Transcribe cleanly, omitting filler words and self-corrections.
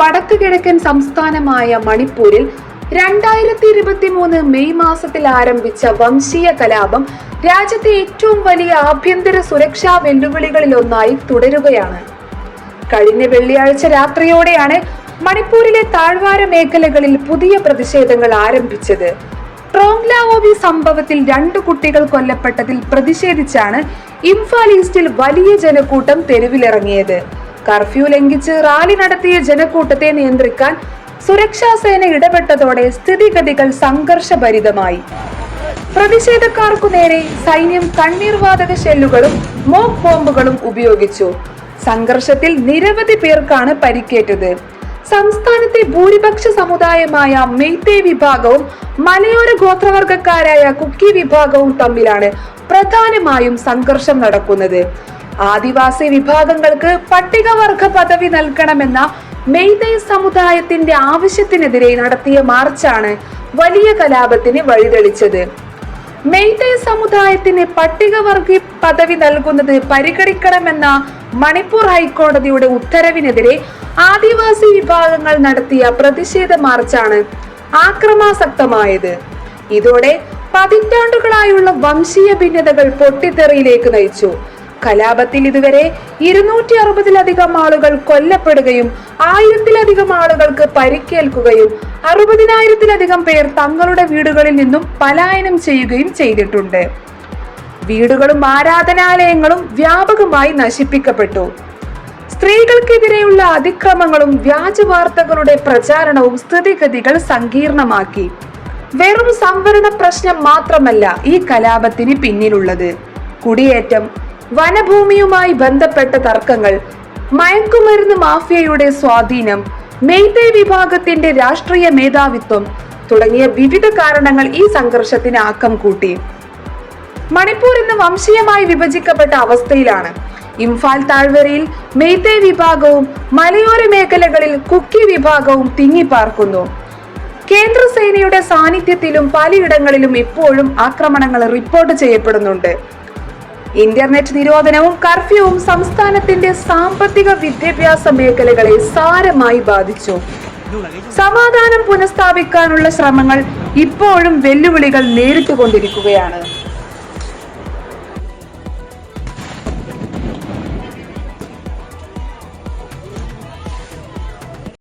വടക്ക് കിഴക്കൻ സംസ്ഥാനമായ മണിപ്പൂരിൽ 2023 മെയ് മാസത്തിൽ ആരംഭിച്ച വംശീയ കലാപം രാജ്യത്തെ ഏറ്റവും വലിയ ആഭ്യന്തര സുരക്ഷാ വെല്ലുവിളികളിലൊന്നായി തുടരുകയാണ്. കഴിഞ്ഞ വെള്ളിയാഴ്ച രാത്രിയോടെയാണ് മണിപ്പൂരിലെ താഴ്വാര മേഖലകളിൽ പുതിയ പ്രതിഷേധങ്ങൾ ആരംഭിച്ചത്. ട്രോങ്ലാവോബി സംഭവത്തിൽ 2 കുട്ടികൾ കൊല്ലപ്പെട്ടതിൽ പ്രതിഷേധിച്ചാണ് ഇംഫാൽ ഈസ്റ്റിൽ വലിയ ജനക്കൂട്ടം തെരുവിലിറങ്ങിയത്. കർഫ്യൂ ലംഘിച്ച് റാലി നടത്തിയ ജനക്കൂട്ടത്തെ നിയന്ത്രിക്കാൻ സുരക്ഷാ സേന ഇടപെട്ടതോടെ സ്ഥിതിഗതികൾ സംഘർഷഭരിതമായി. പ്രതിഷേധക്കാർക്കു നേരെ സൈന്യം കണ്ണീർവാതക ഷെല്ലുകളും മോക്ക് ബോംബുകളും ഉപയോഗിച്ചു. സംഘർഷത്തിൽ നിരവധി പേർക്കാണ് പരിക്കേറ്റത്. സംസ്ഥാനത്തെ ഭൂരിപക്ഷ സമുദായമായ മെയ്തേ വിഭാഗവും മലയോര ഗോത്രവർഗക്കാരായ കുക്കി വിഭാഗവും തമ്മിലാണ് പ്രധാനമായും സംഘർഷം നടക്കുന്നത്. ആദിവാസി വിഭാഗങ്ങൾക്ക് പട്ടികവർഗ പദവി നൽകണമെന്ന മെയ്തേ സമുദായത്തിന്റെ ആവശ്യത്തിനെതിരെ നടത്തിയ മാർച്ചാണ് വലിയ കലാപത്തിന് വഴിതെളിച്ചത്. മെയ്തേ സമുദായത്തിന് പട്ടികവർഗ പദവി നൽകുന്നത് പരിഗണിക്കണമെന്ന മണിപ്പൂർ ഹൈക്കോടതിയുടെ ഉത്തരവിനെതിരെ ആദിവാസി വിഭാഗങ്ങൾ നടത്തിയ പ്രതിഷേധ മാർച്ചാണ് ആക്രമാസക്തമായത്. ഇതോടെ പതിറ്റാണ്ടുകളായുള്ള വംശീയ ഭിന്നതകൾ പൊട്ടിത്തെറിയിലേക്ക് നയിച്ചു. കലാപത്തിൽ ഇതുവരെ 260-ലധികം ആളുകൾ കൊല്ലപ്പെടുകയും 1000-ലധികം ആളുകൾക്ക് പരിക്കേൽക്കുകയും 60,000-ലധികം പേർ തങ്ങളുടെ വീടുകളിൽ നിന്നും പലായനം ചെയ്യുകയും ചെയ്തിട്ടുണ്ട്. വീടുകളും ആരാധനാലയങ്ങളും വ്യാപകമായി നശിപ്പിക്കപ്പെട്ടു. സ്ത്രീകൾക്കെതിരെയുള്ള അതിക്രമങ്ങളും വ്യാജ വാർത്തകളുടെ പ്രചാരണവും സ്ഥിതിഗതികൾ സങ്കീർണമാക്കി. വെറും സംവരണ പ്രശ്നം മാത്രമല്ല ഈ കലാപത്തിന് പിന്നിലുള്ളത്. കുടിയേറ്റം, വനഭൂമിയുമായി ബന്ധപ്പെട്ട തർക്കങ്ങൾ, മയക്കുമരുന്ന് മാഫിയയുടെ സ്വാധീനം, മെയ്തേ വിഭാഗത്തിന്റെ രാഷ്ട്രീയ മേധാവിത്വം തുടങ്ങിയ വിവിധ കാരണങ്ങൾ ഈ സംഘർഷത്തിന് ആക്കം കൂട്ടി. മണിപ്പൂർ ഇന്ന് വംശീയമായി വിഭജിക്കപ്പെട്ട അവസ്ഥയിലാണ്. ഇംഫാൽ താഴ്വരയിൽ മെയ്തേ വിഭാഗവും മലയോര മേഖലകളിൽ കുക്കി വിഭാഗവും തിങ്ങിപ്പാർക്കുന്നു. കേന്ദ്ര സേനയുടെ സാന്നിധ്യത്തിലും പലയിടങ്ങളിലും ഇപ്പോഴും ആക്രമണങ്ങൾ റിപ്പോർട്ട് ചെയ്യപ്പെടുന്നുണ്ട്. ഇന്റർനെറ്റ് നിരോധനവും കർഫ്യൂവും സംസ്ഥാനത്തിന്റെ സാമ്പത്തിക വിദ്യാഭ്യാസ മേഖലകളെ സാരമായി ബാധിച്ചു. സമാധാനം പുനഃസ്ഥാപിക്കാനുള്ള ശ്രമങ്ങൾ ഇപ്പോഴും വെല്ലുവിളികൾ നേരിട്ടുകൊണ്ടിരിക്കുകയാണ്.